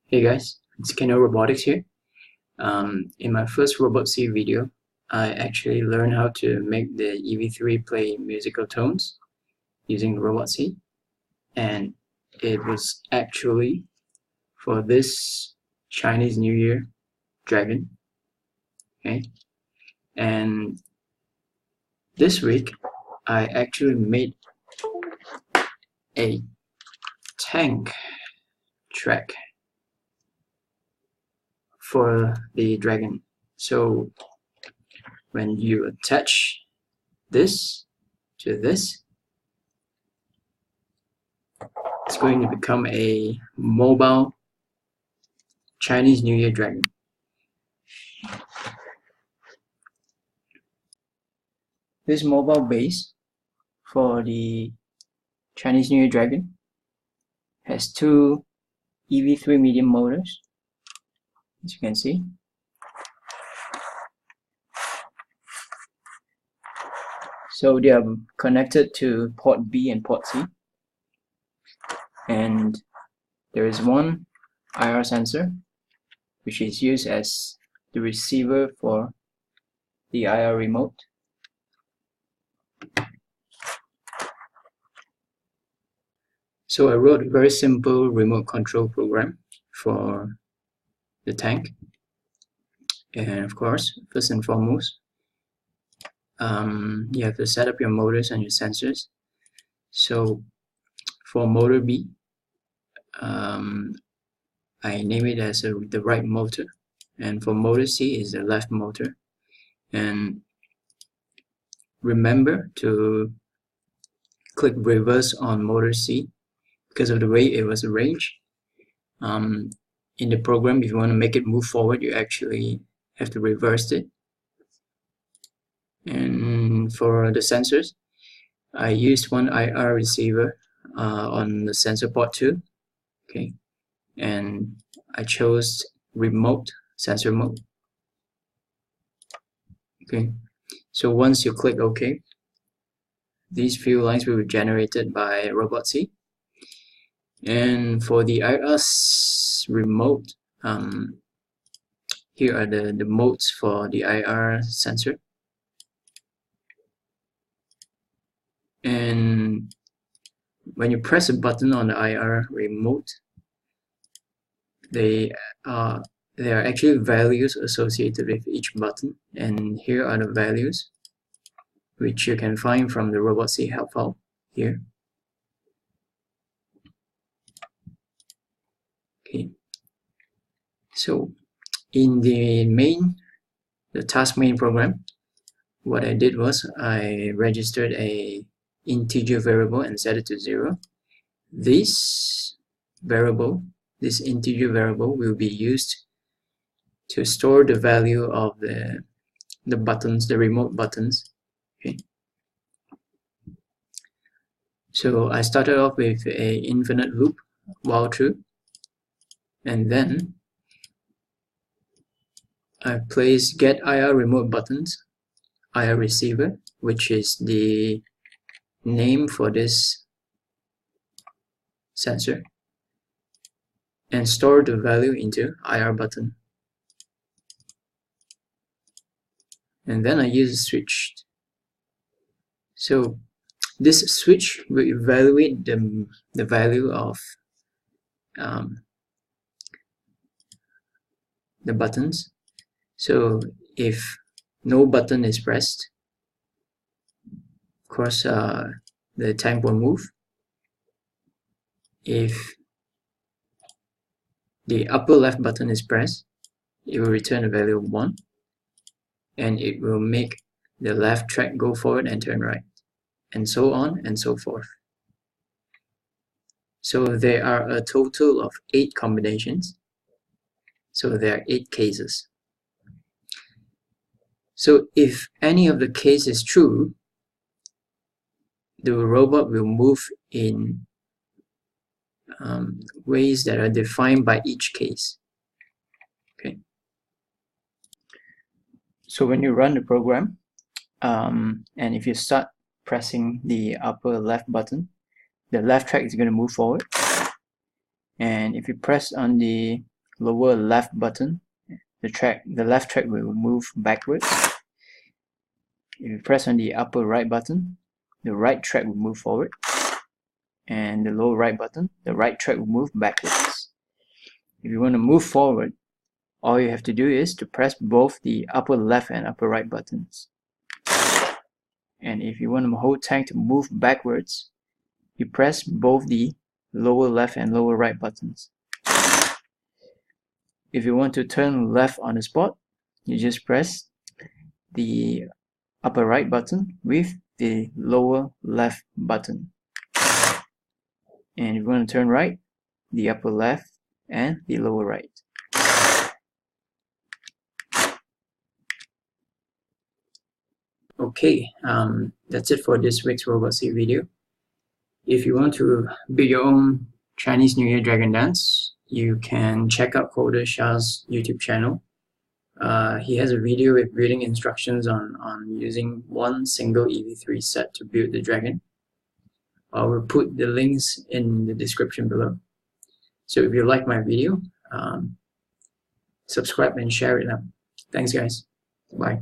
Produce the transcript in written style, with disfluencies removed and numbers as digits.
Hey guys, it's Robotics here. In my first RobotC video, I actually learned how to make the EV3 play musical tones using RobotC, and it was actually for this Chinese New Year Dragon. Okay, and this week I actually made a tank track for the dragon. So when you attach this to this, it's going to become a mobile Chinese New Year dragon. This mobile base for the Chinese New Year dragon has two EV3 medium motors, as you can see. So they are connected to port B and port C, and there is one IR sensor which is used as the receiver for the IR remote. So I wrote a very simple remote control program for the tank, and of course, first and foremost, you have to set up your motors and your sensors. So for motor B, I name it as the right motor, and for motor C is the left motor. And remember to click reverse on motor C because of the way it was arranged. In the program, if you want to make it move forward, you actually have to reverse it. And for the sensors, I used one IR receiver on the sensor port 2. Okay, and I chose remote sensor mode. Okay, so once you click OK, these few lines will be generated by RobotC. And for the IR remote, here are the modes for the IR sensor. And when you press a button on the IR remote, there are actually values associated with each button, and here are the values which you can find from the RobotC help file here. Okay, so in the task main program, what I did was I registered a integer variable and set it to 0. This integer variable will be used to store the value of the buttons, the remote buttons. Okay. So I started off with a infinite loop while true, and then I placed get IR remote buttons, IR receiver, which is the name for this sensor, and store the value into IR button. And then I use a switch. So this switch will evaluate the value of the buttons. So if no button is pressed, of course the tank will move. If the upper left button is pressed, it will return a value of 1, and it will make the left track go forward and turn right, and so on and so forth. So there are a total of 8 combinations. So there are 8 cases. So if any of the case is true, the robot will move in ways that are defined by each case. Okay. So when you run the program, and if you start pressing the upper left button, the left track is going to move forward. And if you press on the lower left button, the left track will move backwards. If you press on the upper right button, the right track will move forward, and the lower right button, the right track will move backwards. If you want to move forward, all you have to do is to press both the upper left and upper right buttons. And if you want the whole tank to move backwards, you press both the lower left and lower right buttons. If you want to turn left on the spot, you just press the upper right button with the lower left button. And if you want to turn right, the upper left and the lower right. Okay, that's it for this week's RobotC video. If you want to build your own Chinese New Year Dragon Dance, you can check out Coder Shah's YouTube channel. He has a video with building instructions on using one single EV3 set to build the dragon. I will put the links in the description below. So if you like my video, subscribe and share it now. Thanks guys. Bye.